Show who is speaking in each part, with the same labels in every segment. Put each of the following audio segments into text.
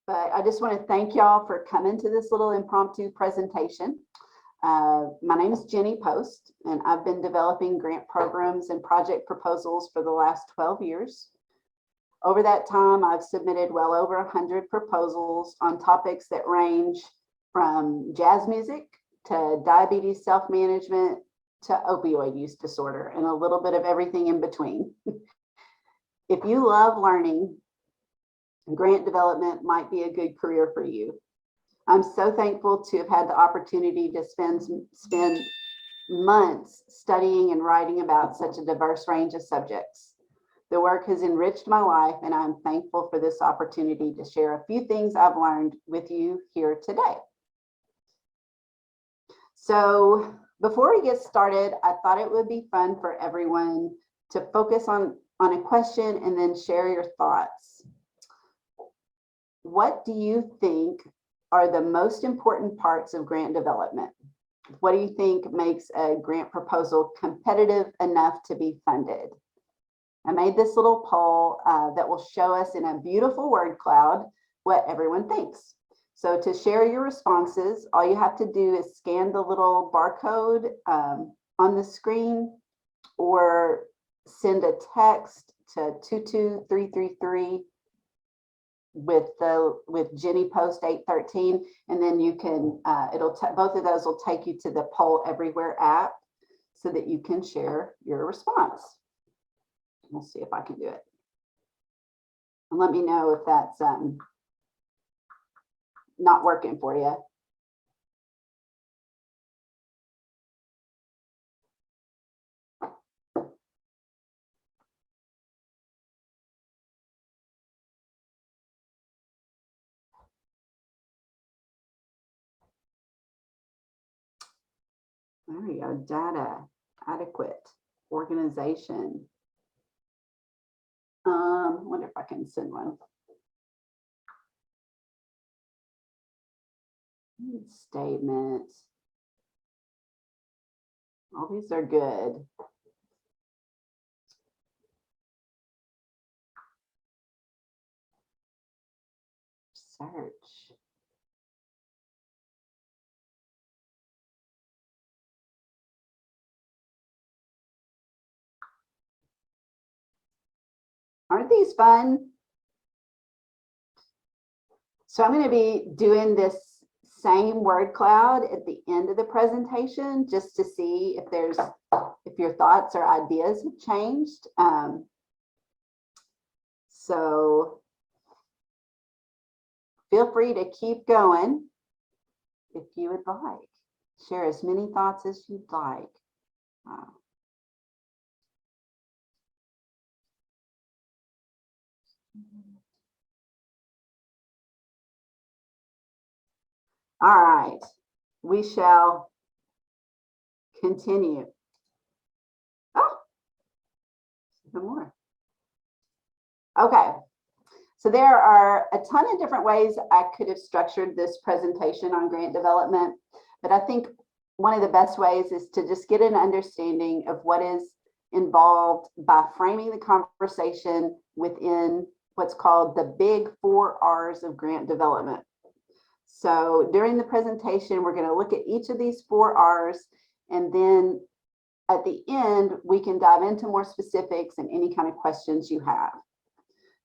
Speaker 1: but I just want to thank y'all for coming to this little impromptu presentation. My name is Jenny Post, and I've been developing grant programs and project proposals for the last 12 years. Over that time, I've submitted well over 100 proposals on topics that range from jazz music to diabetes self-management to opioid use disorder and a little bit of everything in between. If you love learning, grant development might be a good career for you. I'm so thankful to have had the opportunity to spend months studying and writing about such a diverse range of subjects. The work has enriched my life, and I'm thankful for this opportunity to share a few things I've learned with you here today. So before we get started, I thought it would be fun for everyone to focus on a question and then share your thoughts. What do you think are the most important parts of grant development? What do you think makes a grant proposal competitive enough to be funded? I made this little poll that will show us in a beautiful word cloud what everyone thinks. So to share your responses, all you have to do is scan the little barcode on the screen or send a text to 22333 with Jenny Post 813, and then you can both of those will take you to the Poll Everywhere app so that you can share your response. We'll see if I can do it. And let me know if that's not working for you. There we go. Data, adequate, organization. Wonder if I can send one. Statements. All these are good. Search. Aren't these fun? So I'm going to be doing this same word cloud at the end of the presentation just to see if your thoughts or ideas have changed. So feel free to keep going if you would like. Share as many thoughts as you'd like. All right, we shall continue. Oh, even more. Okay, so there are a ton of different ways I could have structured this presentation on grant development, but I think one of the best ways is to just get an understanding of what is involved by framing the conversation within what's called the big 4 R's of grant development. So during the presentation, we're going to look at each of these 4 R's, and then at the end, we can dive into more specifics and any kind of questions you have.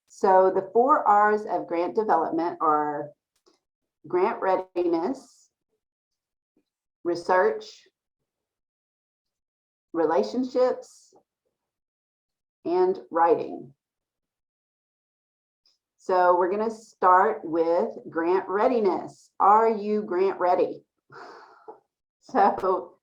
Speaker 1: So the 4 R's of grant development are grant readiness, research, relationships, and writing. So we're going to start with grant readiness. Are you grant ready? So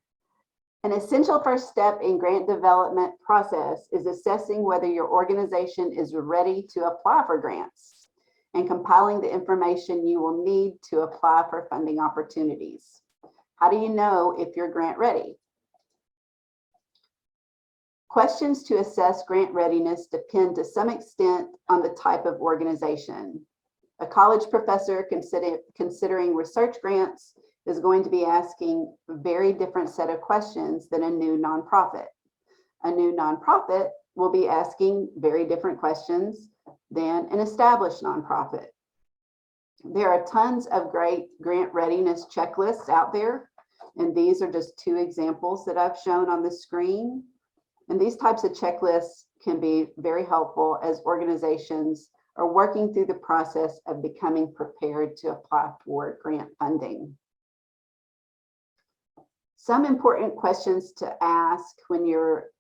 Speaker 1: an essential first step in grant development process is assessing whether your organization is ready to apply for grants and compiling the information you will need to apply for funding opportunities. How do you know if you're grant ready? Questions to assess grant readiness depend to some extent on the type of organization. A college professor considering research grants is going to be asking a very different set of questions than a new nonprofit. A new nonprofit will be asking very different questions than an established nonprofit. There are tons of great grant readiness checklists out there, and these are just two examples that I've shown on the screen. And these types of checklists can be very helpful as organizations are working through the process of becoming prepared to apply for grant funding. Some important questions to ask when you're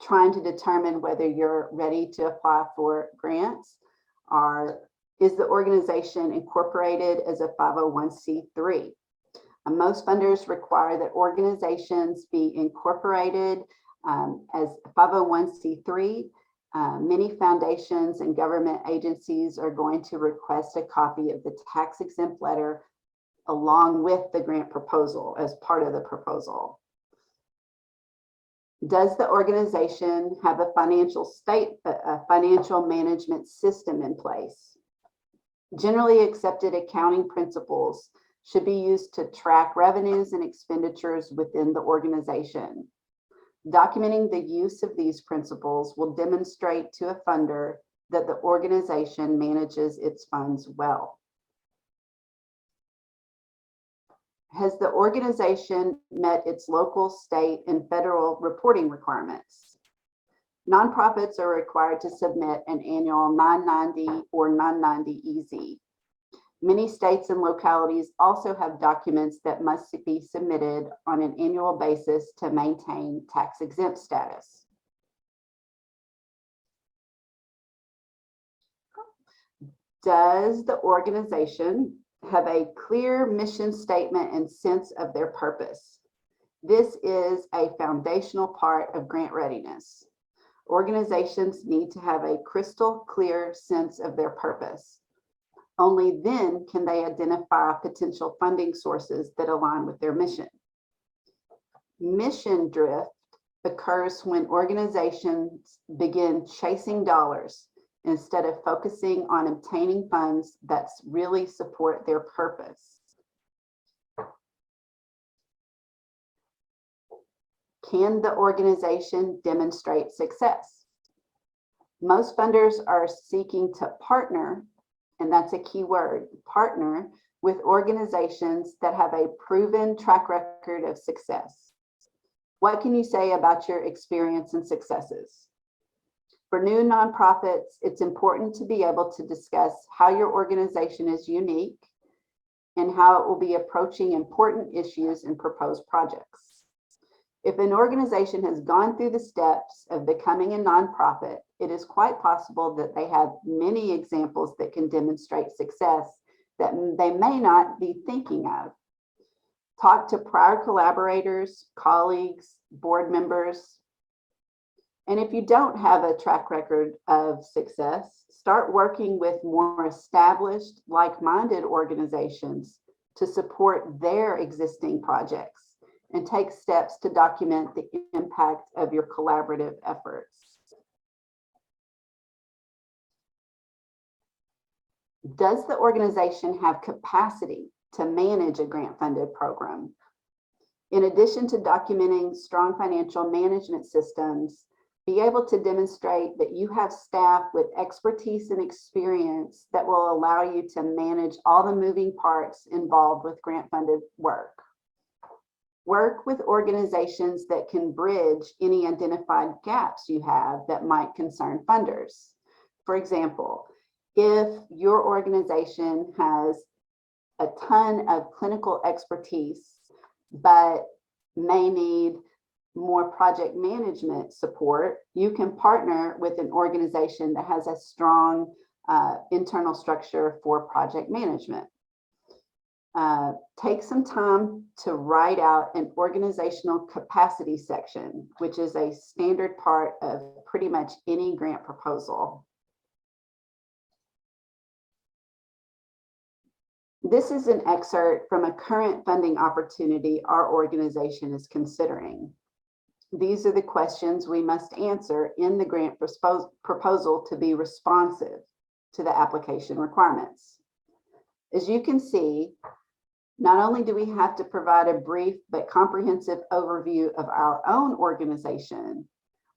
Speaker 1: trying to determine whether you're ready to apply for grants are, is the organization incorporated as a 501c3? Most funders require that organizations be incorporated as 501c3. Many foundations and government agencies are going to request a copy of the tax exempt letter along with the grant proposal as part of the proposal. Does the organization have a financial management system in place? Generally accepted accounting principles should be used to track revenues and expenditures within the organization. Documenting the use of these principles will demonstrate to a funder that the organization manages its funds well. Has the organization met its local, state, and federal reporting requirements? Nonprofits are required to submit an annual 990 or 990 EZ. Many states and localities also have documents that must be submitted on an annual basis to maintain tax exempt status. Does the organization have a clear mission statement and sense of their purpose? This is a foundational part of grant readiness. Organizations need to have a crystal clear sense of their purpose. Only then can they identify potential funding sources that align with their mission. Mission drift occurs when organizations begin chasing dollars instead of focusing on obtaining funds that really support their purpose. Can the organization demonstrate success? Most funders are seeking to partner, and that's a key word, partner with organizations that have a proven track record of success. What can you say about your experience and successes? For new nonprofits, it's important to be able to discuss how your organization is unique and how it will be approaching important issues and proposed projects. If an organization has gone through the steps of becoming a nonprofit, it is quite possible that they have many examples that can demonstrate success that they may not be thinking of. Talk to prior collaborators, colleagues, board members. And if you don't have a track record of success, start working with more established, like-minded organizations to support their existing projects and take steps to document the impact of your collaborative efforts. Does the organization have capacity to manage a grant-funded program? In addition to documenting strong financial management systems, be able to demonstrate that you have staff with expertise and experience that will allow you to manage all the moving parts involved with grant-funded work. Work with organizations that can bridge any identified gaps you have that might concern funders. For example, if your organization has a ton of clinical expertise, but may need more project management support, you can partner with an organization that has a strong internal structure for project management. Take some time to write out an organizational capacity section, which is a standard part of pretty much any grant proposal. This is an excerpt from a current funding opportunity our organization is considering. These are the questions we must answer in the grant proposal to be responsive to the application requirements. As you can see, not only do we have to provide a brief but comprehensive overview of our own organization,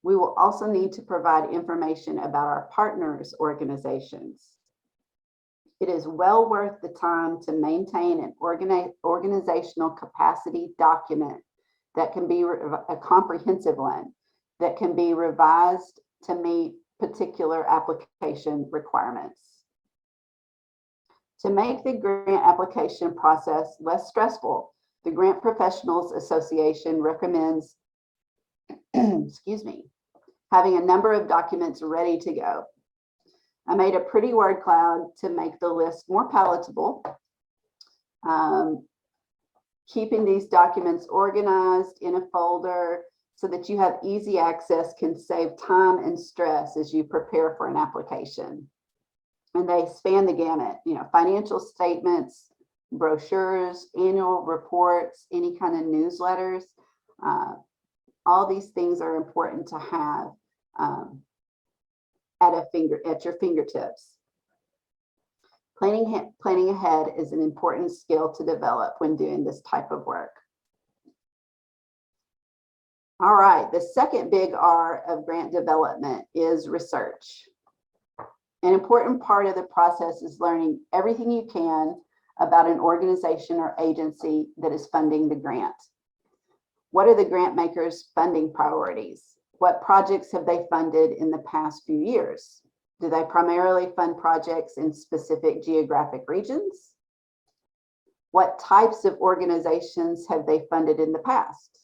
Speaker 1: we will also need to provide information about our partners' organizations. It is well worth the time to maintain an organizational capacity document that can be a comprehensive one that can be revised to meet particular application requirements. To make the grant application process less stressful, the Grant Professionals Association recommends, excuse me, having a number of documents ready to go. I made a pretty word cloud to make the list more palatable. Keeping these documents organized in a folder so that you have easy access can save time and stress as you prepare for an application. And they span the gamut, financial statements, brochures, annual reports, any kind of newsletters. All these things are important to have at your fingertips. Planning ahead is an important skill to develop when doing this type of work. All right, the second big R of grant development is research. An important part of the process is learning everything you can about an organization or agency that is funding the grant. What are the grant makers' funding priorities? What projects have they funded in the past few years? Do they primarily fund projects in specific geographic regions? What types of organizations have they funded in the past?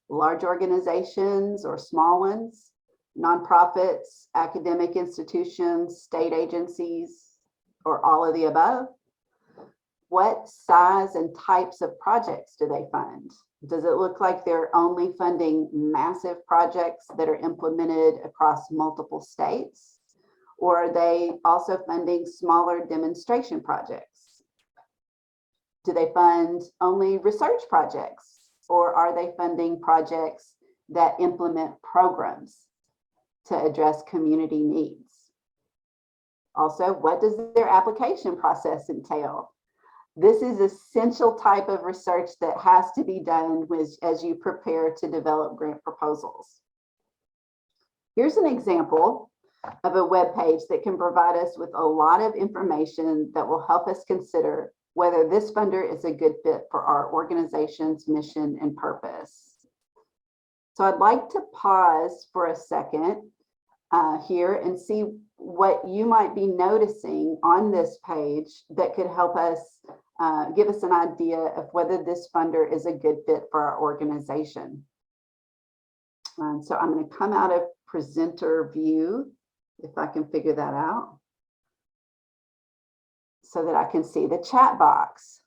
Speaker 1: Large organizations or small ones? Nonprofits, academic institutions, state agencies, or all of the above? What size and types of projects do they fund? Does it look like they're only funding massive projects that are implemented across multiple states? Or are they also funding smaller demonstration projects? Do they fund only research projects? Or are they funding projects that implement programs to address community needs? Also, what does their application process entail? This is essential type of research that has to be done as you prepare to develop grant proposals. Here's an example of a web page that can provide us with a lot of information that will help us consider whether this funder is a good fit for our organization's mission and purpose. So I'd like to pause for a second here and see what you might be noticing on this page that could help us give us an idea of whether this funder is a good fit for our organization. So I'm going to come out of presenter view, if I can figure that out, so that I can see the chat box.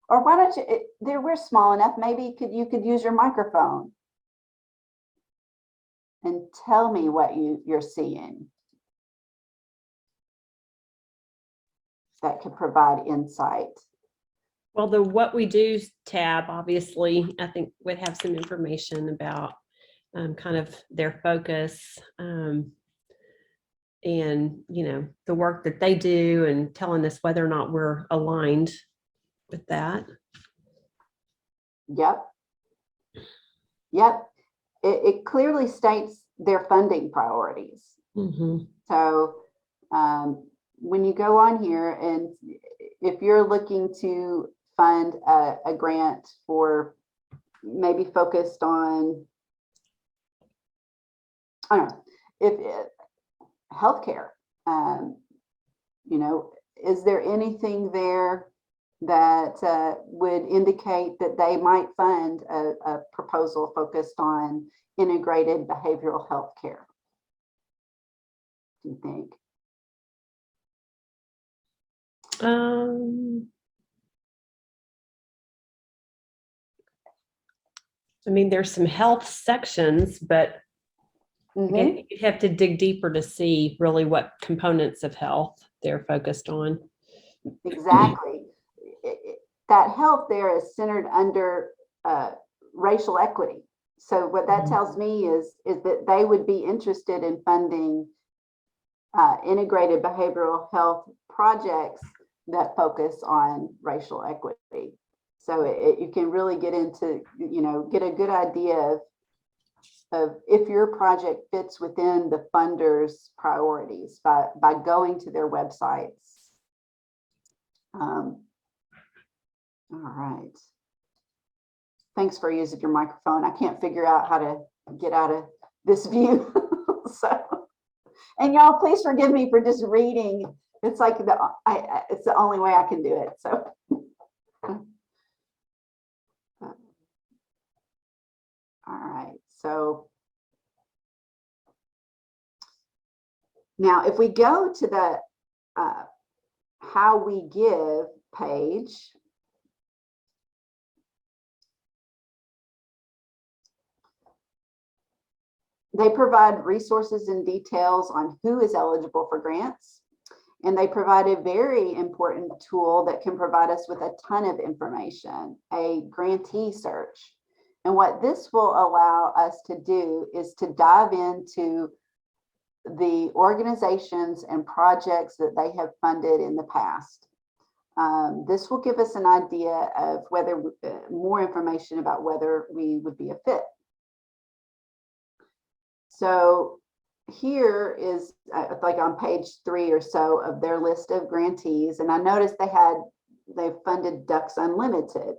Speaker 1: Or why don't you, we're small enough, maybe you could use your microphone and tell me what you're seeing that could provide insight.
Speaker 2: Well, the What We Do tab, obviously, I think would have some information about kind of their focus and, the work that they do and telling us whether or not we're aligned with that.
Speaker 1: Yep. It clearly states their funding priorities. Mm-hmm. So when you go on here, and if you're looking to fund a grant for maybe focused on, I don't know, if healthcare, is there anything there that would indicate that they might fund a proposal focused on integrated behavioral health care? Do you think?
Speaker 2: There's some health sections, but you'd have to dig deeper to see really what components of health they're focused on.
Speaker 1: Exactly. That health there is centered under racial equity. So what that tells me is that they would be interested in funding integrated behavioral health projects that focus on racial equity. So you can really get into, get a good idea of if your project fits within the funder's priorities by going to their websites All right. Thanks for using your microphone. I can't figure out how to get out of this view. So, and y'all, please forgive me for just reading. It's like it's the only way I can do it. So, all right. So now, if we go to the how we give page, they provide resources and details on who is eligible for grants. And they provide a very important tool that can provide us with a ton of information, a grantee search. And what this will allow us to do is to dive into the organizations and projects that they have funded in the past. This will give us an idea of whether more information about whether we would be a fit. So here is like on page 3 or so of their list of grantees, and I noticed they funded Ducks Unlimited.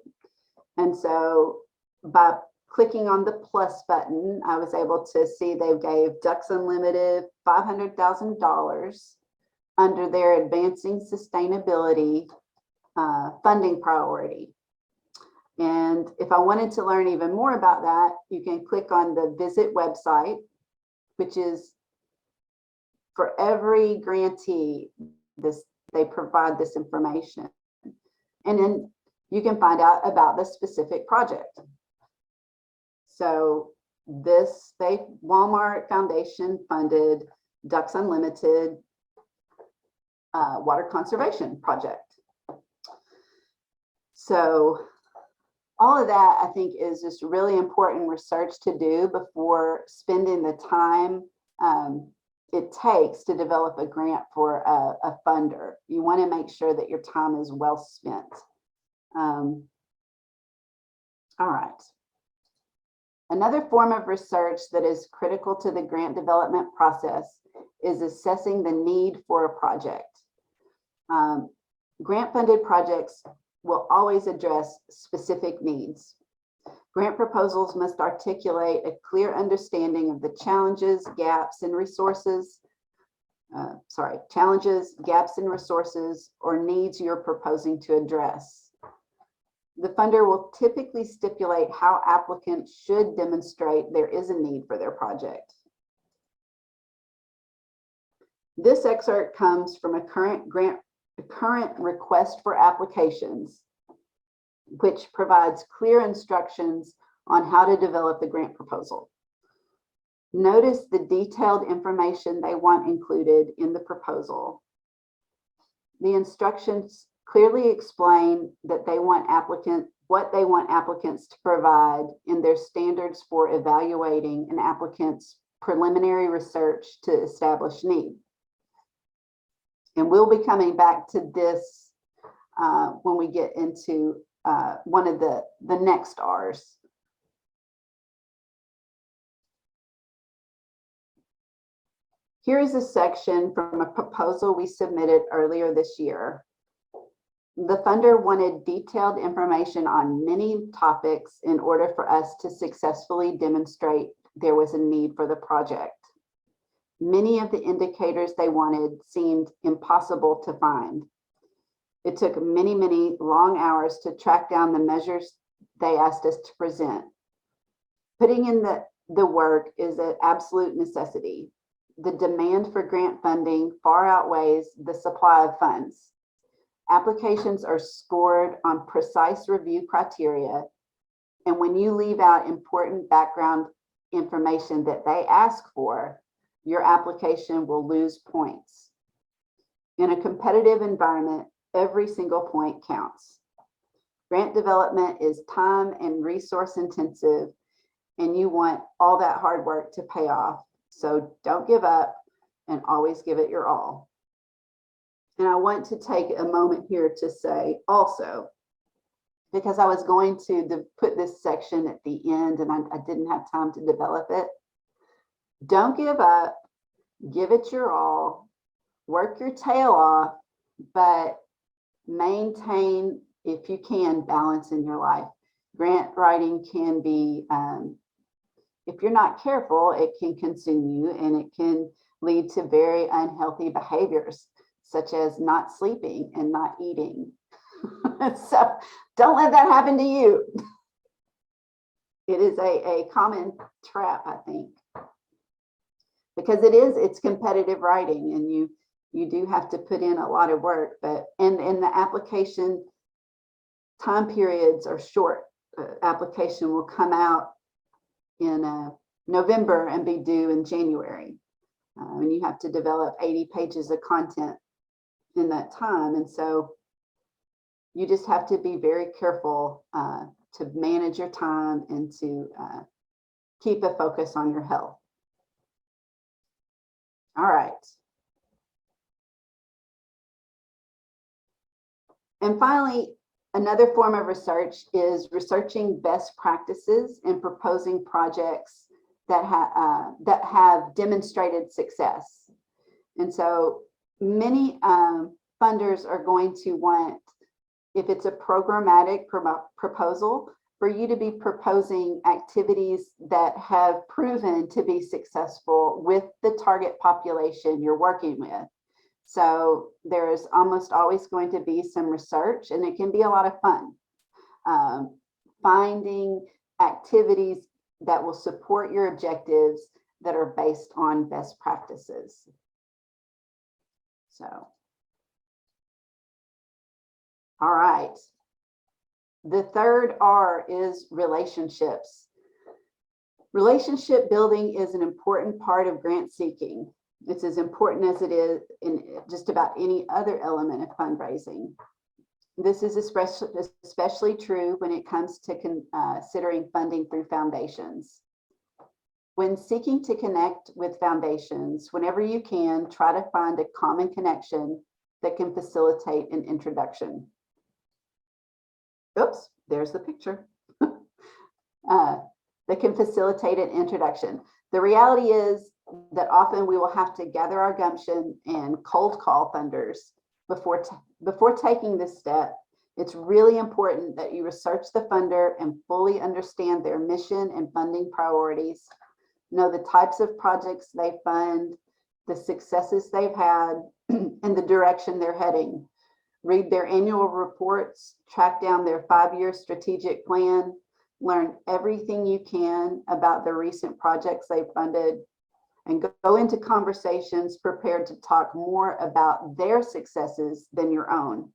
Speaker 1: And so by clicking on the plus button, I was able to see they gave Ducks Unlimited $500,000 under their Advancing Sustainability funding priority. And if I wanted to learn even more about that, you can click on the visit website, which is for every grantee, they provide this information. And then you can find out about the specific project. So Walmart Foundation funded Ducks Unlimited water conservation project. So all of that, I think, is just really important research to do before spending the time it takes to develop a grant for a funder. You want to make sure that your time is well spent. All right. Another form of research that is critical to the grant development process is assessing the need for a project. Grant-funded projects will always address specific needs. Grant proposals must articulate a clear understanding of the challenges, gaps in resources, or needs you're proposing to address. The funder will typically stipulate how applicants should demonstrate there is a need for their project. This excerpt comes from a current request for applications, which provides clear instructions on how to develop the grant proposal. Notice the detailed information they want included in the proposal. The instructions clearly explain that what they want applicants to provide in their standards for evaluating an applicant's preliminary research to establish need. And we'll be coming back to this when we get into one of the next R's. Here is a section from a proposal we submitted earlier this year. The funder wanted detailed information on many topics in order for us to successfully demonstrate there was a need for the project. Many of the indicators they wanted seemed impossible to find. It took many, many long hours to track down the measures they asked us to present. Putting in the work is an absolute necessity. The demand for grant funding far outweighs the supply of funds. Applications are scored on precise review criteria, and when you leave out important background information that they ask for, your application will lose points. In a competitive environment, every single point counts. Grant development is time and resource intensive, and you want all that hard work to pay off. So don't give up and always give it your all. And I want to take a moment here to say also, because I was going to put this section at the end and I didn't have time to develop it. Don't give up, give it your all, work your tail off, but maintain, if you can, balance in your life. Grant writing can be, if you're not careful, it can consume you, and it can lead to very unhealthy behaviors, such as not sleeping and not eating. So don't let that happen to you. It is a common trap, I think, because it's competitive writing, and you do have to put in a lot of work, but and the application time periods are short. Application will come out in November and be due in January. And you have to develop 80 pages of content in that time. And so you just have to be very careful to manage your time and to keep a focus on your health. All right. And finally, another form of research is researching best practices and proposing projects that have demonstrated success. And so many funders are going to want, if it's a programmatic proposal, for you to be proposing activities that have proven to be successful with the target population you're working with. So there's almost always going to be some research, and it can be a lot of fun. Finding activities that will support your objectives that are based on best practices. So, all right. The third R is relationships. Relationship building is an important part of grant seeking. It's as important as it is in just about any other element of fundraising. This is especially true when it comes to considering funding through foundations. When seeking to connect with foundations, whenever you can, try to find a common connection that can facilitate an introduction. Oops, there's the picture. That can facilitate an introduction. The reality is that often we will have to gather our gumption and cold call funders before taking this step. It's really important that you research the funder and fully understand their mission and funding priorities, know the types of projects they fund, the successes they've had, and the direction they're heading. Read their annual reports, track down their 5-year strategic plan, learn everything you can about the recent projects they've funded, and go into conversations prepared to talk more about their successes than your own.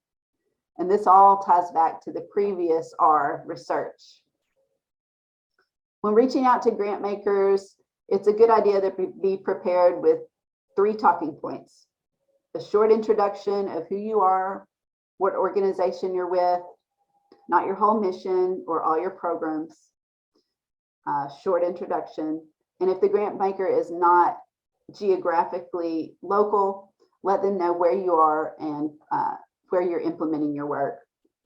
Speaker 1: And this all ties back to the previous R, research. When reaching out to grant makers, it's a good idea to be prepared with 3 talking points: a short introduction of who you are, what organization you're with, not your whole mission or all your programs, short introduction. And if the grant maker is not geographically local, let them know where you are and where you're implementing your work.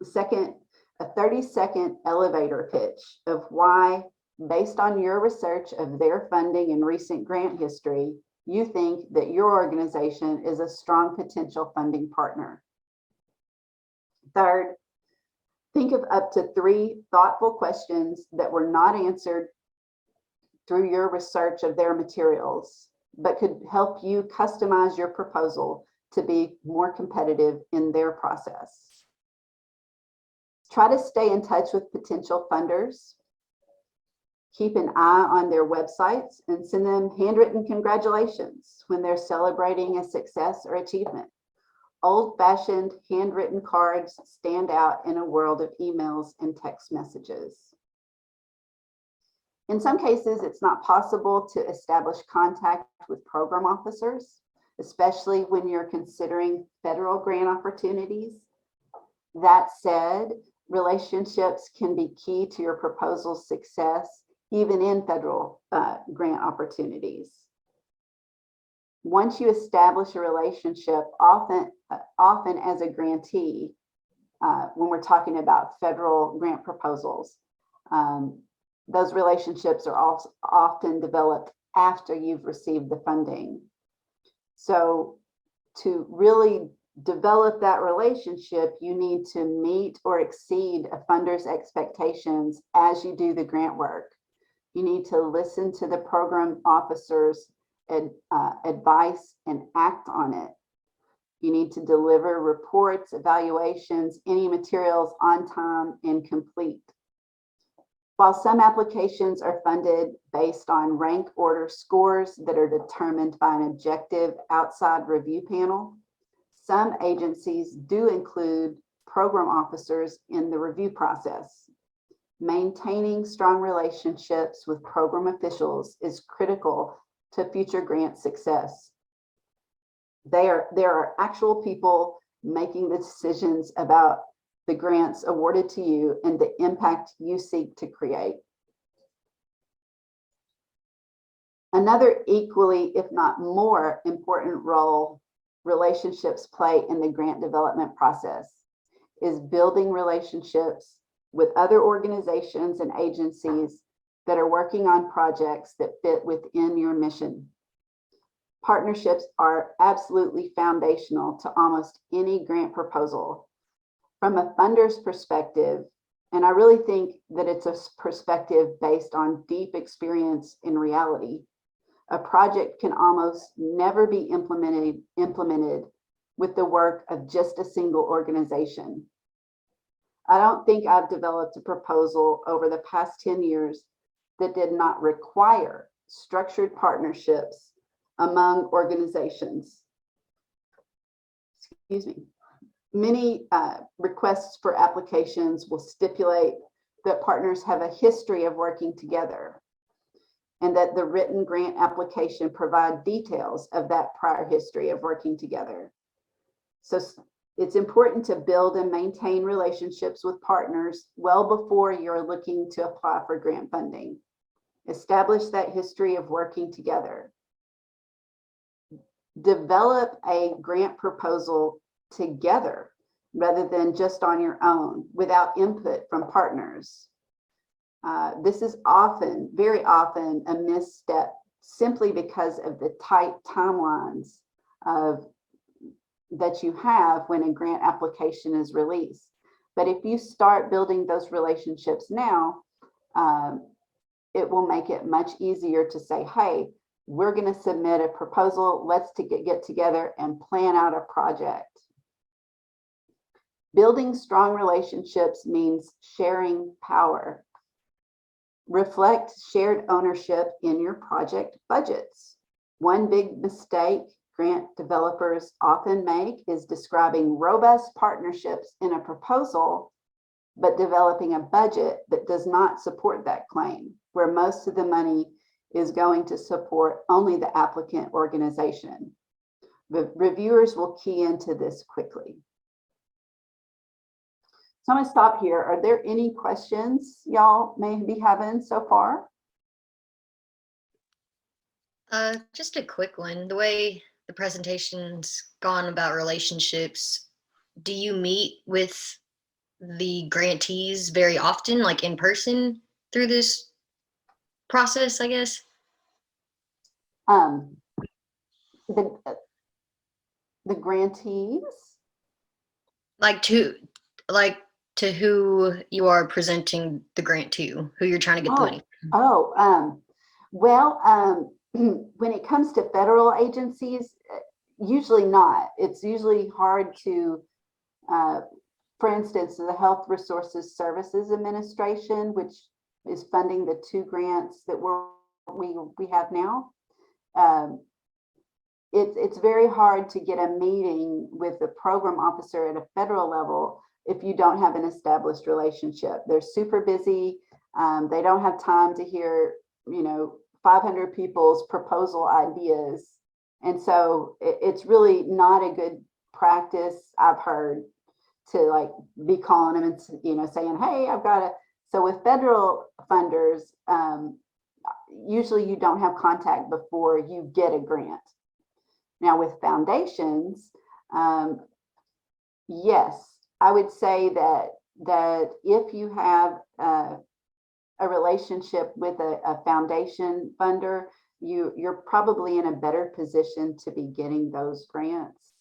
Speaker 1: Second, a 30-second elevator pitch of why, based on your research of their funding and recent grant history, you think that your organization is a strong potential funding partner. Third, think of up to 3 thoughtful questions that were not answered through your research of their materials, but could help you customize your proposal to be more competitive in their process. Try to stay in touch with potential funders. Keep an eye on their websites and send them handwritten congratulations when they're celebrating a success or achievement. Old-fashioned handwritten cards stand out in a world of emails and text messages. In some cases, it's not possible to establish contact with program officers, especially when you're considering federal grant opportunities. That said, relationships can be key to your proposal's success, even in federal grant opportunities. Once you establish a relationship, often as a grantee, when we're talking about federal grant proposals, those relationships are also often developed after you've received the funding. So to really develop that relationship, you need to meet or exceed a funder's expectations as you do the grant work. You need to listen to the program officer's advice and act on it. You need to deliver reports, evaluations, any materials on time and complete. While some applications are funded based on rank order scores that are determined by an objective outside review panel, some agencies do include program officers in the review process. Maintaining strong relationships with program officials is critical to future grant success. There are actual people making the decisions about the grants awarded to you and the impact you seek to create. Another equally, if not more important role relationships play in the grant development process is building relationships with other organizations and agencies that are working on projects that fit within your mission. Partnerships are absolutely foundational to almost any grant proposal. From a funder's perspective, and I really think that it's a perspective based on deep experience in reality, a project can almost never be implemented with the work of just a single organization. I don't think I've developed a proposal over the past 10 years that did not require structured partnerships among organizations. Excuse me. Many requests for applications will stipulate that partners have a history of working together and that the written grant application provide details of that prior history of working together. So it's important to build and maintain relationships with partners well before you're looking to apply for grant funding. Establish that history of working together. Develop a grant proposal together rather than just on your own without input from partners. This is often, very often, a misstep simply because of the tight timelines that you have when a grant application is released. But if you start building those relationships now, it will make it much easier to say, hey, we're going to submit a proposal. Let's get together and plan out a project. Building strong relationships means sharing power. Reflect shared ownership in your project budgets. One big mistake grant developers often make is describing robust partnerships in a proposal, but developing a budget that does not support that claim, where most of the money is going to support only the applicant organization. The reviewers will key into this quickly. So I'm going to stop here. Are there any questions y'all may be having so far?
Speaker 3: Just a quick one. The way the presentation's gone about relationships, do you meet with the grantees very often, like in person through this process, I guess?
Speaker 1: The grantees?
Speaker 3: Like to who you are presenting the grant to, who you're trying to get the money.
Speaker 1: When it comes to federal agencies, usually not. It's usually hard to, for instance, the Health Resources Services Administration, which is funding the 2 grants that we have now. It's very hard to get a meeting with the program officer at a federal level if you don't have an established relationship. They're super busy. They don't have time to hear, 500 people's proposal ideas. And so it's really not a good practice, I've heard, to be calling them and, saying, hey, I've got to. So with federal funders, usually you don't have contact before you get a grant. Now with foundations, yes, I would say that if you have a relationship with a foundation funder, you're probably in a better position to be getting those grants.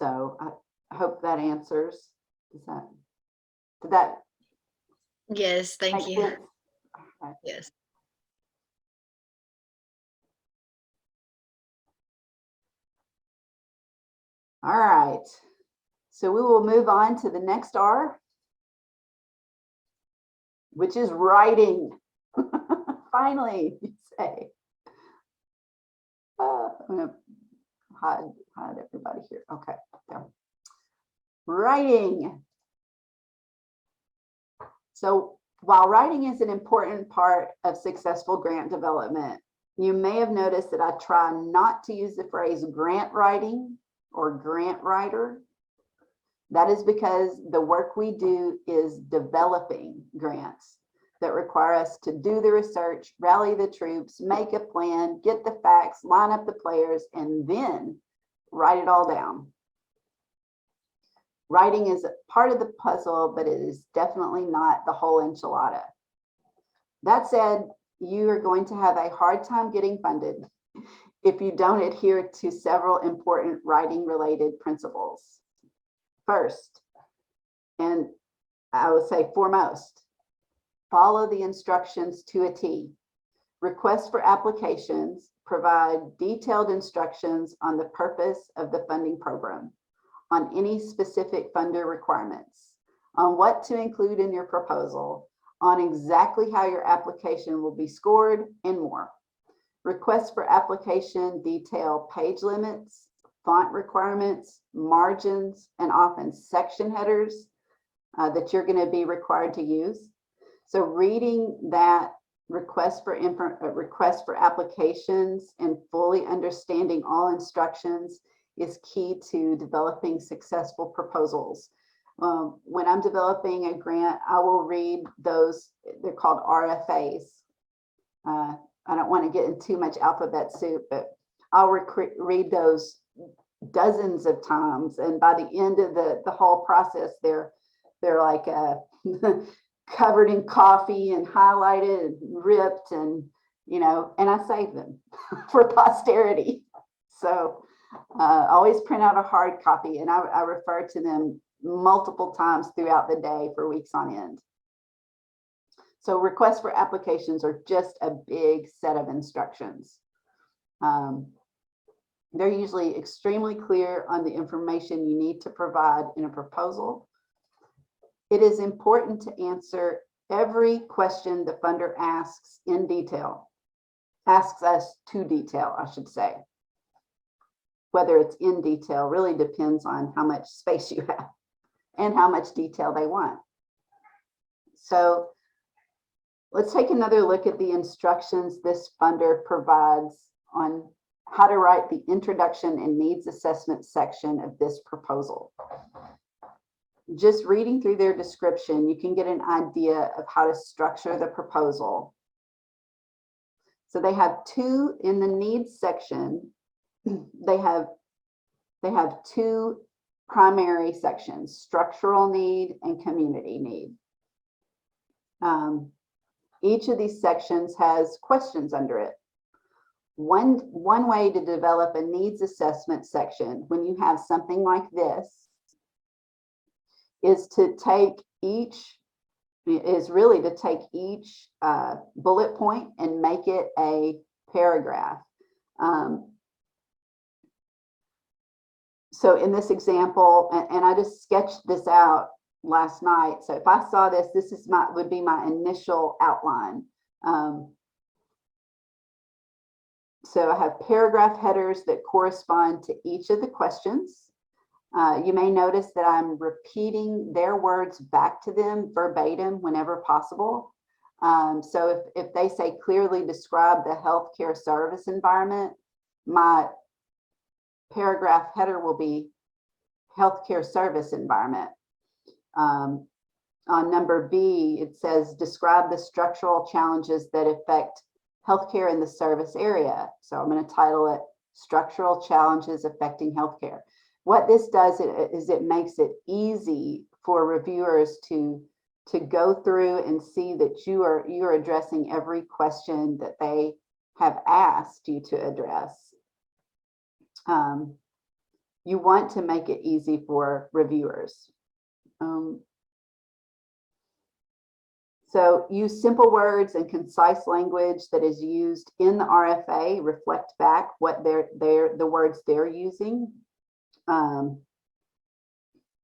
Speaker 1: So I hope that answers. Did that
Speaker 3: Yes, thank
Speaker 1: make
Speaker 3: you.
Speaker 1: sense? All right.
Speaker 3: Yes.
Speaker 1: All right. So we will move on to the next R, which is writing. Finally, you say. I'm going to hide everybody here. Okay, there. Writing. So while writing is an important part of successful grant development, you may have noticed that I try not to use the phrase grant writing or grant writer. That is because the work we do is developing grants that require us to do the research, rally the troops, make a plan, get the facts, line up the players, and then write it all down. Writing is part of the puzzle, but it is definitely not the whole enchilada. That said, you are going to have a hard time getting funded if you don't adhere to several important writing-related principles. First, and I would say foremost, follow the instructions to a T. Requests for applications provide detailed instructions on the purpose of the funding program, on any specific funder requirements, on what to include in your proposal, on exactly how your application will be scored, and more. Requests for application detail page limits, font requirements, margins, and often section headers that you're going to be required to use. So reading that request for applications and fully understanding all instructions is key to developing successful proposals. When I'm developing a grant, I will read those, they're called RFAs. I don't want to get into too much alphabet soup, but I'll read those dozens of times, and by the end of the whole process, they're like covered in coffee and highlighted and ripped, and and I save them for posterity. So always print out a hard copy, and I refer to them multiple times throughout the day for weeks on end. So requests for applications are just a big set of instructions. They're usually extremely clear on the information you need to provide in a proposal. It is important to answer every question the funder asks in detail, asks us to detail, I should say. Whether it's in detail really depends on how much space you have and how much detail they want. So let's take another look at the instructions this funder provides on how to write the introduction and needs assessment section of this proposal. Just reading through their description, you can get an idea of how to structure the proposal. So they have two in the needs section. They have two primary sections: structural need and community need. Each of these sections has questions under it. One way to develop a needs assessment section when you have something like this is really to take each bullet point and make it a paragraph. So in this example, and I just sketched this out last night. So if I saw this, would be my initial outline. So I have paragraph headers that correspond to each of the questions. You may notice that I'm repeating their words back to them verbatim whenever possible. So if they say clearly describe the healthcare service environment, my paragraph header will be healthcare service environment. On number B, it says describe the structural challenges that affect healthcare in the service area. So I'm going to title it Structural Challenges Affecting Healthcare. What this does is it makes it easy for reviewers to go through and see that you are addressing every question that they have asked you to address. you want to make it easy for reviewers. So use simple words and concise language that is used in the RFA, reflect back what the words they're using.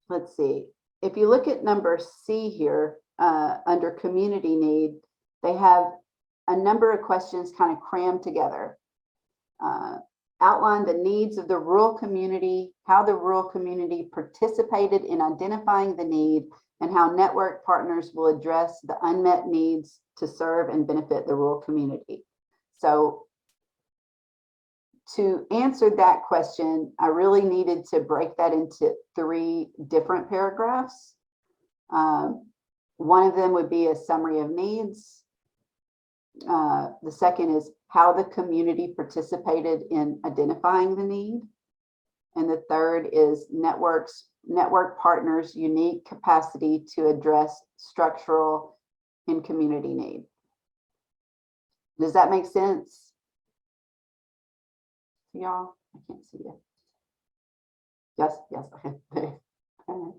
Speaker 1: Let's see, if you look at number C here, under community need, they have a number of questions kind of crammed together. Outline the needs of the rural community, how the rural community participated in identifying the need, and how network partners will address the unmet needs to serve and benefit the rural community. So to answer that question, I really needed to break that into 3 different paragraphs. One of them would be a summary of needs. The second is how the community participated in identifying the need. And the third is network partners' unique capacity to address structural and community need. Does that make sense? Y'all, I can't see you. Yes, okay. All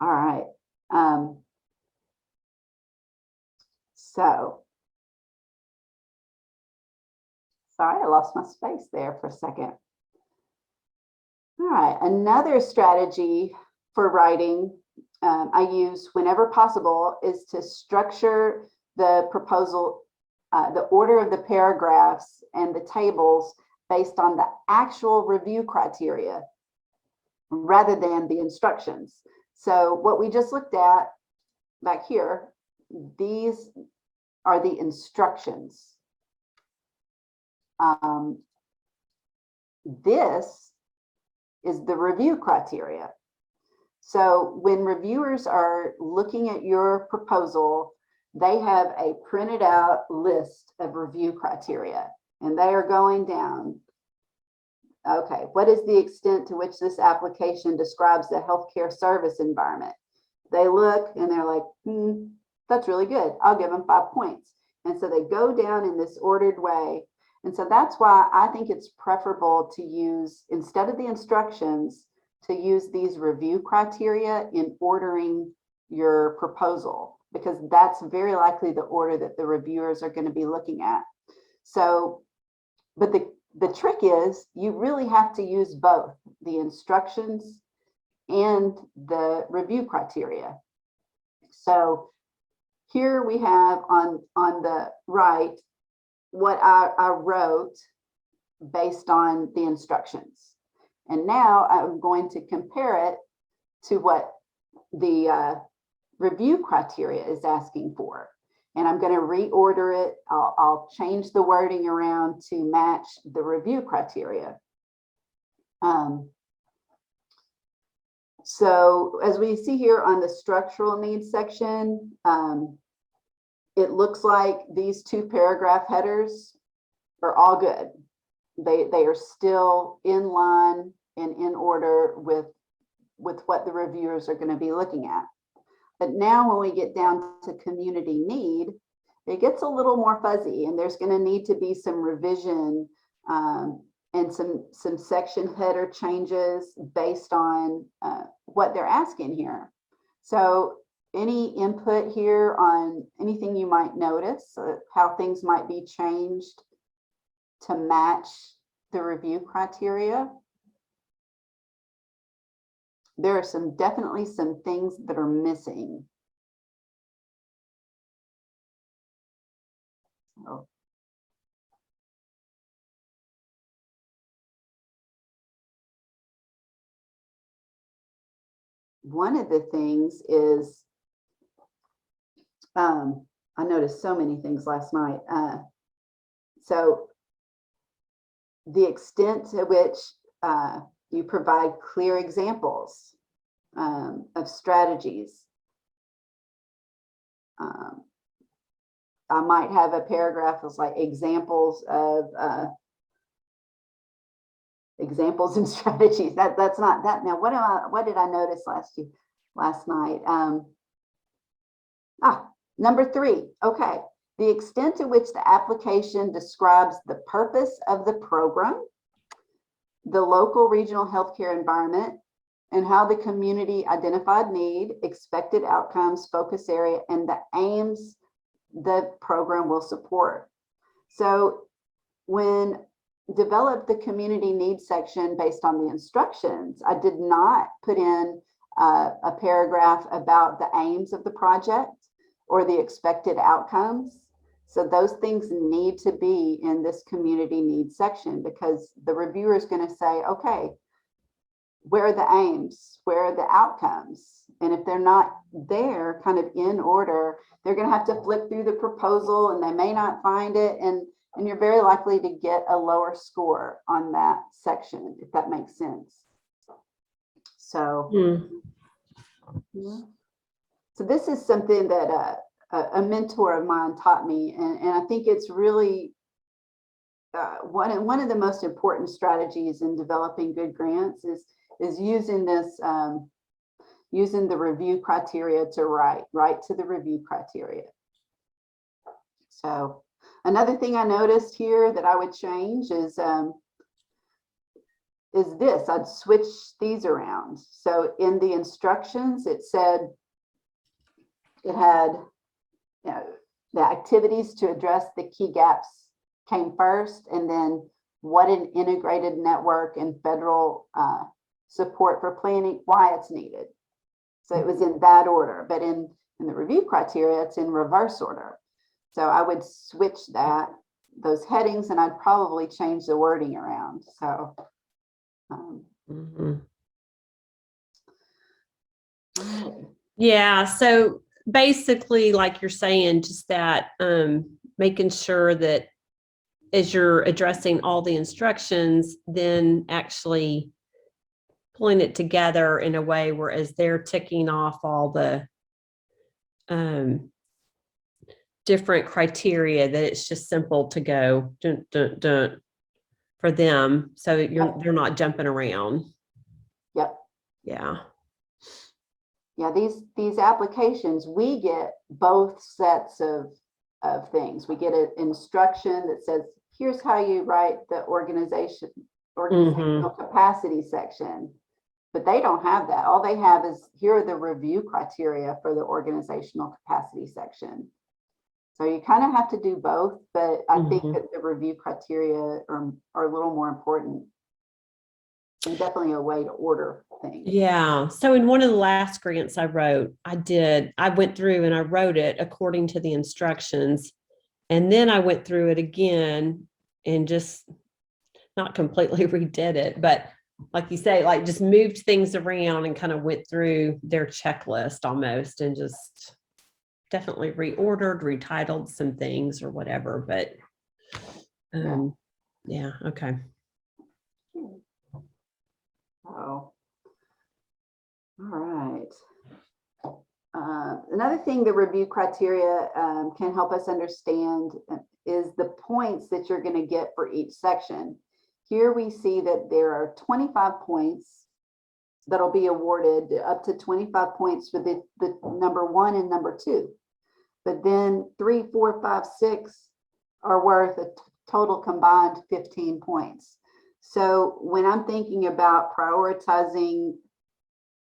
Speaker 1: right. So, sorry, I lost my space there for a second. All right, another strategy for writing I use whenever possible is to structure the proposal, the order of the paragraphs and the tables based on the actual review criteria rather than the instructions. So what we just looked at back here, these are the instructions. This is the review criteria. So when reviewers are looking at your proposal, they have a printed out list of review criteria, and they are going down. Okay, what is the extent to which this application describes the healthcare service environment? They look and they're like, that's really good. I'll give them 5 points. And so they go down in this ordered way. And so that's why I think it's preferable to use, instead of the instructions, to use these review criteria in ordering your proposal, because that's very likely the order that the reviewers are going to be looking at. So, but the trick is you really have to use both the instructions and the review criteria. So here we have on the right what I wrote based on the instructions. And now I'm going to compare it to what the review criteria is asking for. And I'm going to reorder it. I'll change the wording around to match the review criteria. So as we see here on the structural needs section, it looks like these 2 paragraph headers are all good. They are still in line and in order with what the reviewers are going to be looking at. But now when we get down to community need, it gets a little more fuzzy, and there's going to need to be some revision and some section header changes based on what they're asking here. So any input here on anything you might notice, how things might be changed to match the review criteria? There are definitely some things that are missing. So, one of the things is, I noticed so many things last night. So the extent to which you provide clear examples of strategies. I might have a paragraph that's like examples of examples and strategies. That's not that. Now, what did I notice last night? Number 3. Okay. The extent to which the application describes the purpose of the program, the local regional healthcare environment, and how the community identified need, expected outcomes, focus area, and the aims the program will support. So when developed the community needs section based on the instructions, I did not put in a paragraph about the aims of the project or the expected outcomes. So those things need to be in this community needs section, because the reviewer is going to say, okay, where are the aims? Where are the outcomes? And if they're not there kind of in order, they're going to have to flip through the proposal and they may not find it. And you're very likely to get a lower score on that section, if that makes sense. So, so this is something that a mentor of mine taught me. And I think it's really one of the most important strategies in developing good grants is using this, using the review criteria to write to the review criteria. So another thing I noticed here that I would change is this. I'd switch these around. So in the instructions, it said it had, you know, the activities to address the key gaps came first, and then what an integrated network and federal support for planning, why it's needed. So it was in that order, but in the review criteria, it's in reverse order. So I would switch those headings, and I'd probably change the wording around. So
Speaker 2: yeah, so basically, like you're saying, just that making sure that as you're addressing all the instructions, then actually pulling it together in a way where as they're ticking off all the different criteria, that it's just simple to go dun, dun, dun, for them, so they're not jumping around.
Speaker 1: Yep.
Speaker 2: Yeah.
Speaker 1: Yeah, these applications, we get both sets of things. We get an instruction that says, here's how you write the organizational capacity section, but they don't have that. All they have is, here are the review criteria for the organizational capacity section. So you kind of have to do both, but I think that the review criteria are a little more important, and definitely a way to order things.
Speaker 2: Yeah. So in one of the last grants I wrote, I went through and I wrote it according to the instructions. And then I went through it again and just not completely redid it, but like you say, like just moved things around and kind of went through their checklist almost, and just definitely reordered, retitled some things or whatever. But yeah, okay.
Speaker 1: Oh, all right. Another thing the review criteria can help us understand is the points that you're going to get for each section. Here we see that there are 25 points that'll be awarded, up to 25 points for the number 1 and number 2. But then 3, 4, 5, 6 are worth a total combined 15 points. So when I'm thinking about prioritizing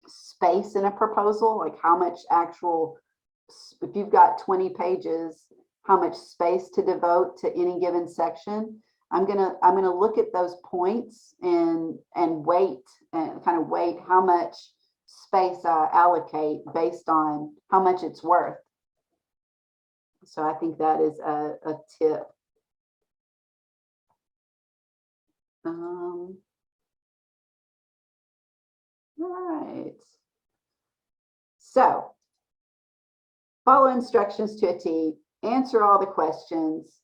Speaker 1: space in a proposal, like how much actual, if you've got 20 pages, how much space to devote to any given section, I'm gonna look at those points and weight how much space I allocate based on how much it's worth. So I think that is a tip. All right. So follow instructions to a T, answer all the questions,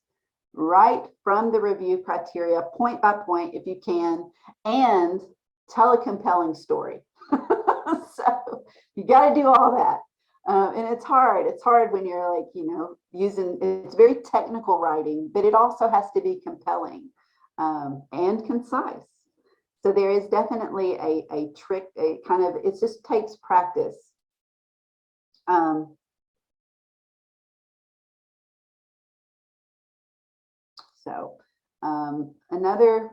Speaker 1: write from the review criteria point by point if you can, and tell a compelling story. So you got to do all that. And it's hard. It's hard when you're like, it's very technical writing, but it also has to be compelling and concise. So there is definitely a trick, it just takes practice. So another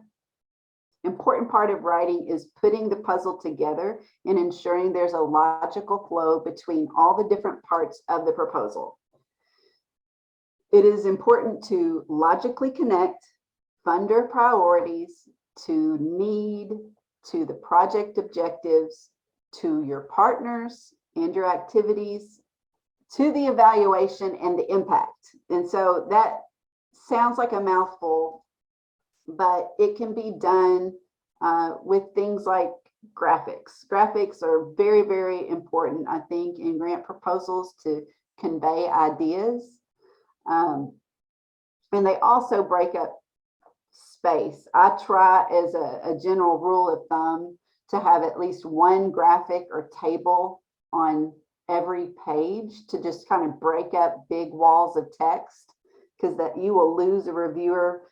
Speaker 1: important part of writing is putting the puzzle together and ensuring there's a logical flow between all the different parts of the proposal. It is important to logically connect funder priorities to need, to the project objectives, to your partners and your activities, to the evaluation and the impact. And so that sounds like a mouthful, but it can be done with things like graphics. Graphics are very, very important, I think, in grant proposals to convey ideas. And they also break up space. I try as a general rule of thumb to have at least one graphic or table on every page to just kind of break up big walls of text, because that you will lose a reviewer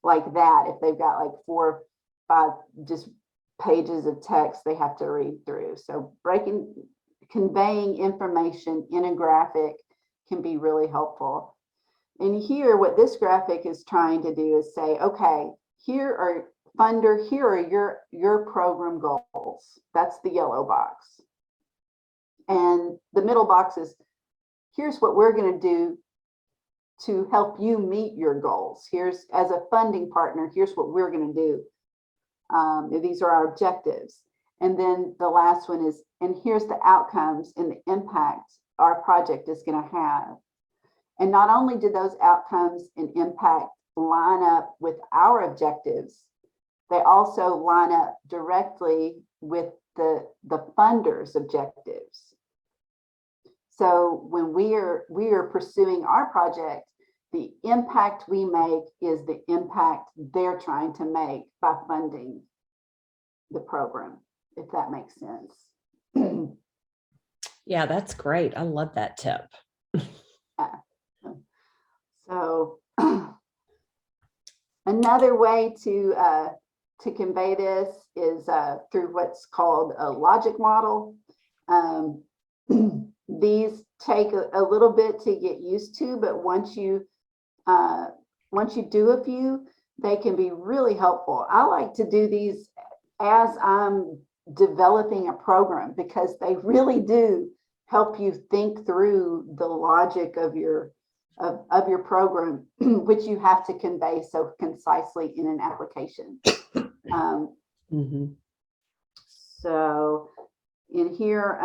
Speaker 1: like that if they've got like 4 or 5 just pages of text they have to read through. So conveying information in a graphic can be really helpful. And here, what this graphic is trying to do is say, okay, here are your program goals. That's the yellow box. And the middle box is, here's what we're going to do to help you meet your goals. Here's, as a funding partner, here's what we're going to do. These are our objectives. And then the last one is, and here's the outcomes and the impact our project is going to have. And not only do those outcomes and impact line up with our objectives, they also line up directly with the funder's objectives. So when we are pursuing our project, the impact we make is the impact they're trying to make by funding the program, if that makes sense.
Speaker 2: Yeah, that's great. I love that tip.
Speaker 1: So another way to convey this is through what's called a logic model. These take a little bit to get used to, but once you do a few, they can be really helpful. I like to do these as I'm developing a program, because they really do help you think through the logic of your program, which you have to convey so concisely in an application. So in here,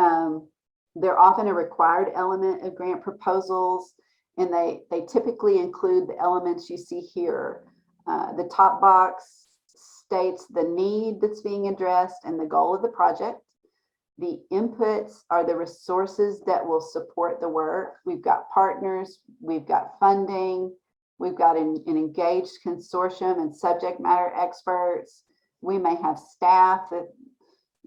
Speaker 1: they're often a required element of grant proposals, and they typically include the elements you see here. The top box states the need that's being addressed and the goal of the project. The inputs are the resources that will support the work. We've got partners, we've got funding, we've got an engaged consortium and subject matter experts. We may have staff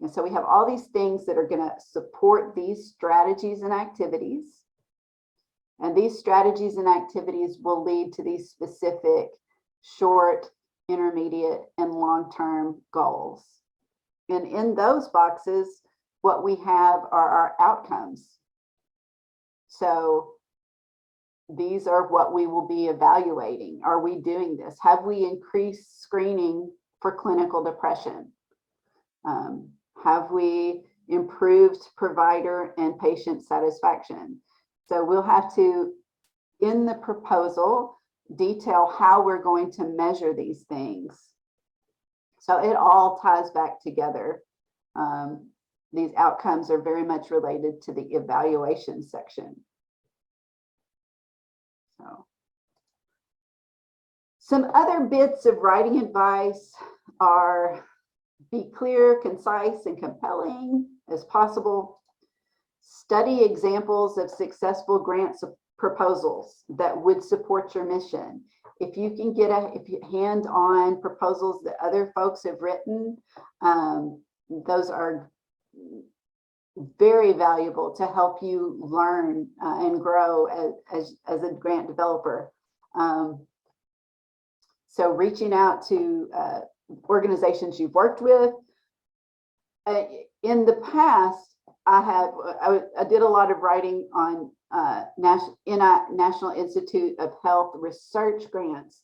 Speaker 1: and so we have all these things that are going to support these strategies and activities. And these strategies and activities will lead to these specific short, intermediate, and long-term goals. And in those boxes, what we have are our outcomes. So these are what we will be evaluating. Are we doing this? Have we increased screening for clinical depression? Have we improved provider and patient satisfaction? So we'll have to, in the proposal, detail how we're going to measure these things. So it all ties back together. These outcomes are very much related to the evaluation section. So some other bits of writing advice are: be clear, concise, and compelling as possible. Study examples of successful grant proposals that would support your mission. If you can get hand-on proposals that other folks have written, those are very valuable to help you learn and grow as a grant developer. So reaching out to organizations you've worked with. In the past, I did a lot of writing on National Institute of Health research grants,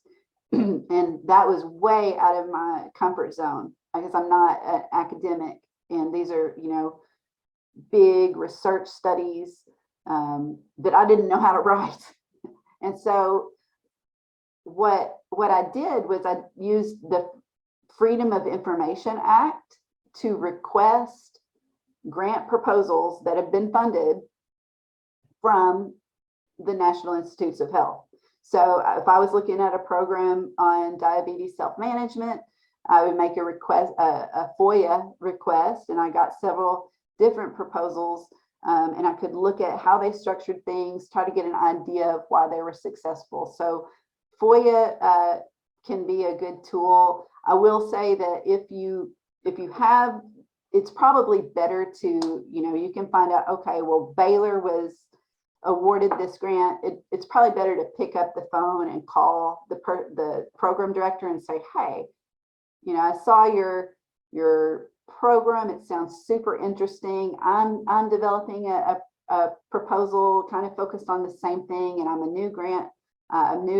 Speaker 1: And that was way out of my comfort zone because I'm not an academic, and these are, big research studies that I didn't know how to write. And so what I did was I used the Freedom of Information Act to request grant proposals that have been funded from the National Institutes of Health. So if I was looking at a program on diabetes self-management, I would make a request, a FOIA request, and I got several different proposals, and I could look at how they structured things, try to get an idea of why they were successful. So FOIA can be a good tool. I will say that if you have, it's probably better to, you can find out, okay, well, Baylor was awarded this grant. It's probably better to pick up the phone and call the program director and say, hey, I saw your program. It sounds super interesting. I'm developing a proposal kind of focused on the same thing, and I'm a new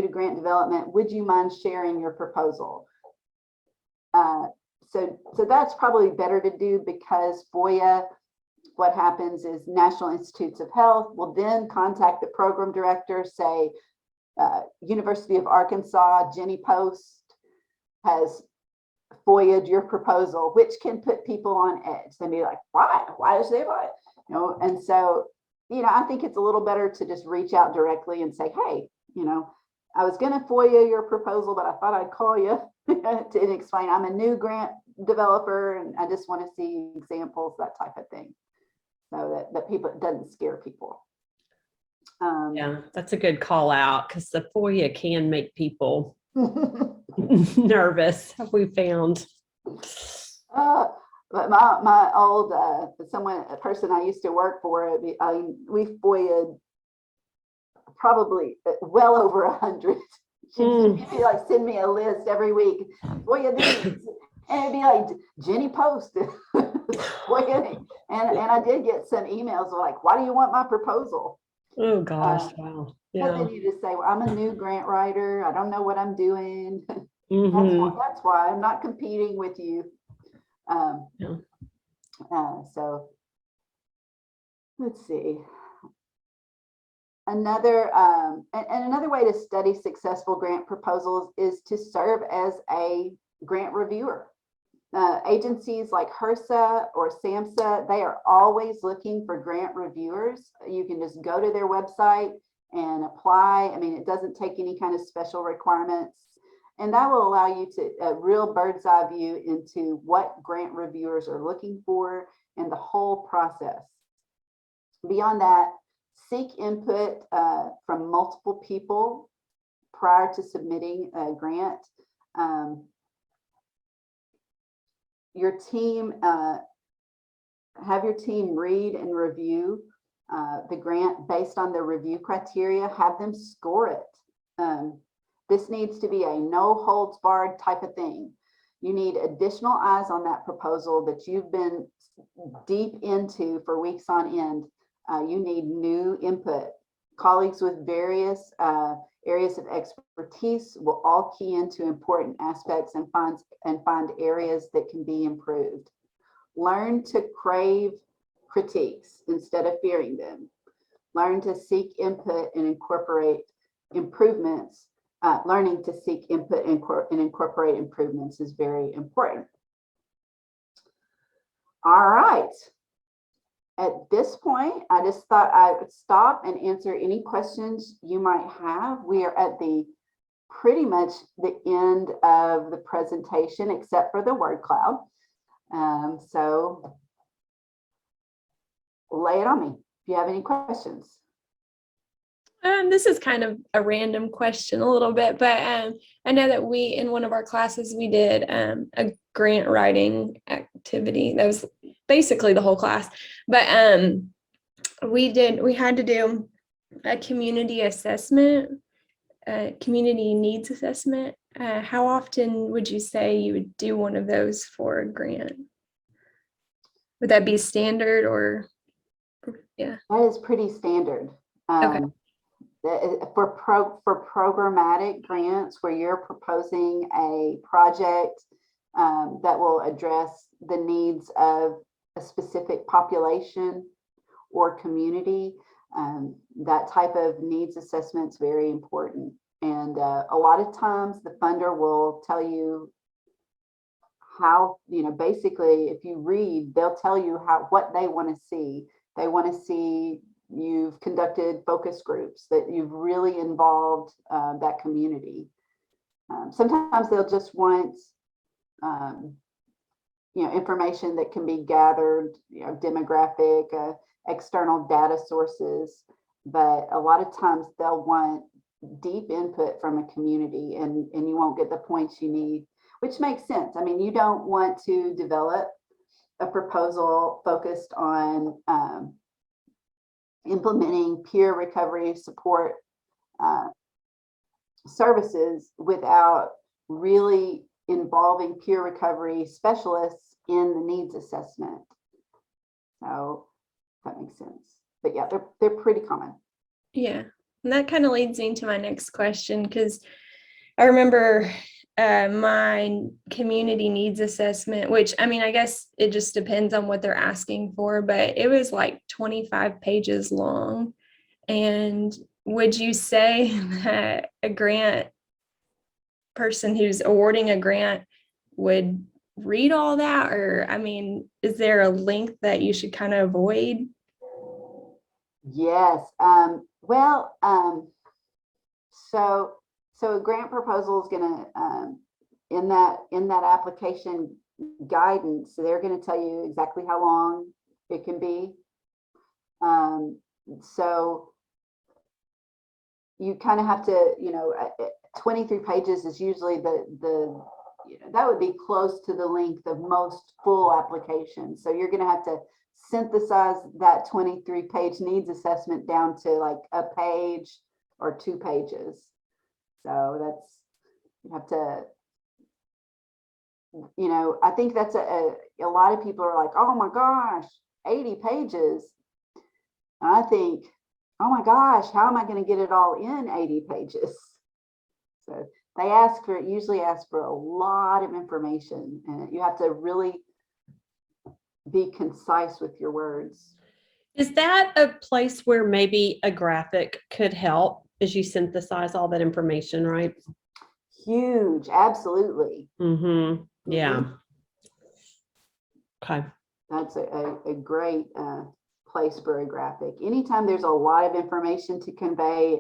Speaker 1: to grant development. Would you mind sharing your proposal? So that's probably better to do, because FOIA, what happens is National Institutes of Health will then contact the program director, say, University of Arkansas, Jenny Post has FOIA'd your proposal, which can put people on edge. They'll be like, why does they want it? And so, I think it's a little better to just reach out directly and say, hey, I was going to FOIA your proposal, but I thought I'd call you to explain. I'm a new grant developer, and I just want to see examples, that type of thing. So that people, it doesn't scare people.
Speaker 2: Yeah, that's a good call out, because the FOIA can make people nervous, have we found.
Speaker 1: But my old a person I used to work for, we FOIA'd probably well over 100. She'd be like, send me a list every week, FOIA these, and it'd be like, Jenny Post. FOIA. And I did get some emails like, why do you want my proposal?
Speaker 2: Oh gosh, wow.
Speaker 1: Yeah. But then you just say, well, I'm a new grant writer. I don't know what I'm doing. That's why I'm not competing with you. So let's see. Another way to study successful grant proposals is to serve as a grant reviewer. Agencies like HRSA or SAMHSA, they are always looking for grant reviewers. You can just go to their website and apply. I mean, it doesn't take any kind of special requirements. And that will allow you to a real bird's eye view into what grant reviewers are looking for and the whole process. Beyond that, seek input from multiple people prior to submitting a grant. Your team, have your team read and review the grant based on the review criteria. Have them score it. This needs to be a no holds barred type of thing. You need additional eyes on that proposal that you've been deep into for weeks on end. You need new input. Colleagues with various areas of expertise will all key into important aspects and find areas that can be improved. Learn to crave critiques instead of fearing them. Learn to seek input and incorporate improvements. Learning to seek input and incorporate improvements is very important. All right. At this point, I just thought I would stop and answer any questions you might have. We are at pretty much the end of the presentation, except for the word cloud. So lay it on me if you have any questions.
Speaker 4: This is kind of a random question a little bit, but I know that in one of our classes, we did a grant writing activity. That was basically the whole class, but we had to do a community assessment, community needs assessment. How often would you say you would do one of those for a grant? Would that be standard or, yeah?
Speaker 1: That is pretty standard.
Speaker 4: Okay.
Speaker 1: For programmatic grants where you're proposing a project that will address the needs of a specific population or community, that type of needs assessment is very important. And a lot of times the funder will tell you how, basically if you read, they'll tell you what they want to see. They want to see you've conducted focus groups, that you've really involved that community. Sometimes they'll just want information that can be gathered, demographic, external data sources, but a lot of times they'll want deep input from a community, and you won't get the points you need, which makes sense. I mean, you don't want to develop a proposal focused on implementing peer recovery support services without really involving peer recovery specialists in the needs assessment. So that makes sense. But yeah, they're pretty common.
Speaker 4: Yeah. And that kind of leads me to my next question, because I remember my community needs assessment, which, I mean, I guess it just depends on what they're asking for, but it was like 25 pages long. And would you say that a grant person who's awarding a grant would read all that? Or, I mean, is there a length that you should kind of avoid?
Speaker 1: Yes. So a grant proposal is going to, in that application guidance, they're going to tell you exactly how long it can be. So you kind of have to, 23 pages is usually that would be close to the length of most full applications. So you're going to have to synthesize that 23-page needs assessment down to like a page or 2 pages. So you have to, I think that's a lot of people are like, oh my gosh, 80 pages. And I think, oh my gosh, how am I going to get it all in 80 pages? So they usually ask for a lot of information, and you have to really be concise with your words.
Speaker 2: Is that a place where maybe a graphic could help as you synthesize all that information, right?
Speaker 1: Huge, absolutely.
Speaker 2: Mm-hmm. Yeah. Okay.
Speaker 1: That's a great place for a graphic. Anytime there's a lot of information to convey,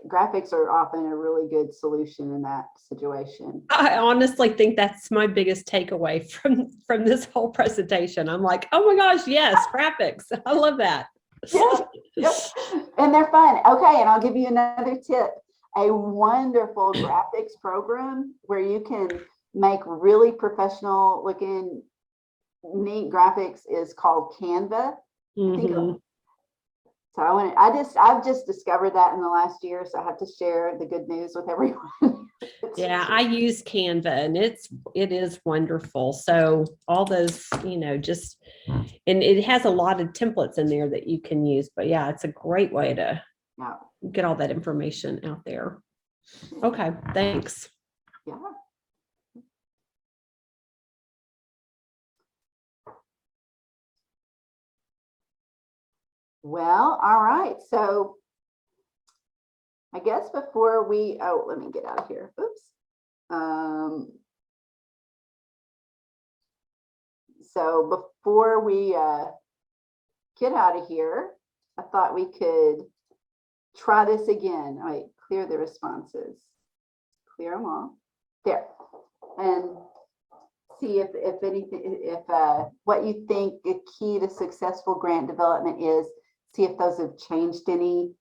Speaker 1: graphics are often a really good solution in that situation.
Speaker 2: I honestly think that's my biggest takeaway from this whole presentation. I'm like, oh my gosh, yes, graphics. I love that.
Speaker 1: Yep. And they're fun. Okay, and I'll give you another tip. A wonderful graphics program where you can make really professional looking neat graphics is called Canva.
Speaker 2: Mm-hmm.
Speaker 1: So I've just discovered that in the last year, so I have to share the good news with everyone.
Speaker 2: Yeah, I use Canva, and it is wonderful. So all those, and it has a lot of templates in there that you can use. But yeah, it's a great way to get all that information out there. Okay, thanks.
Speaker 1: Yeah. Well, all right. So I guess before let me get out of here. Oops. So before we get out of here, I thought we could try this again. All right, clear the responses. Clear them all. There. And see if what you think the key to successful grant development is. See if those have changed any.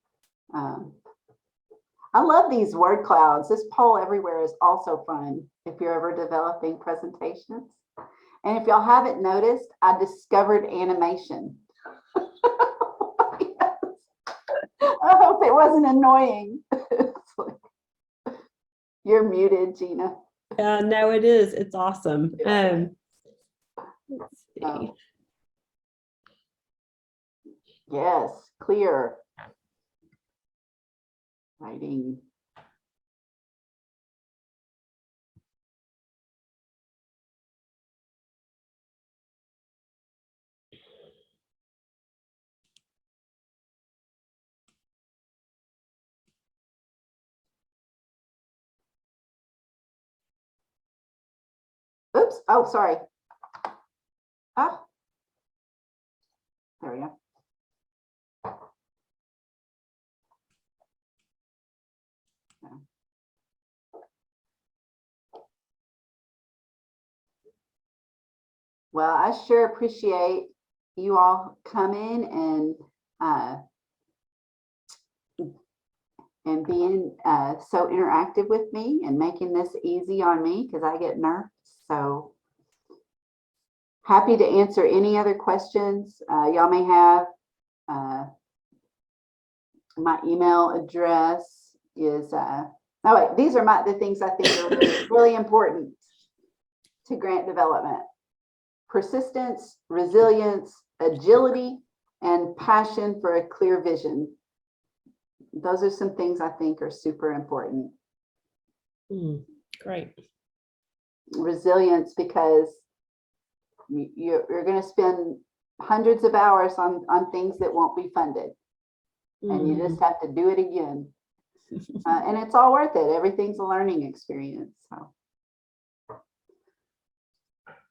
Speaker 1: I love these word clouds. This poll everywhere is also fun if you're ever developing presentations. And if y'all haven't noticed, I discovered animation. Yes. I hope it wasn't annoying. You're muted, Gina.
Speaker 2: No, it is. It's awesome. Let's see.
Speaker 1: Yes, clear. Writing. Oops, oh, sorry. Ah. There we go. Well, I sure appreciate you all coming and being so interactive with me and making this easy on me because I get nervous. So happy to answer any other questions y'all may have. My email address is, oh wait, these are the things I think are really important to grant development. Persistence, resilience, agility, and passion for a clear vision. Those are some things I think are super important.
Speaker 2: Great.
Speaker 1: Resilience, because you're going to spend hundreds of hours on things that won't be funded. And you just have to do it again. And it's all worth it. Everything's a learning experience. So.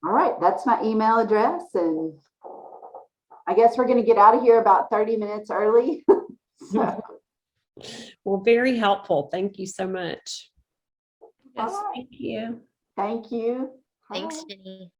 Speaker 1: All right, that's my email address. And I guess we're going to get out of here about 30 minutes early. So.
Speaker 2: Well, very helpful. Thank you so much.
Speaker 4: Yes,
Speaker 1: All right.
Speaker 4: thank you.
Speaker 1: Thank you.
Speaker 3: Thanks,
Speaker 1: Bye.
Speaker 3: Jenny.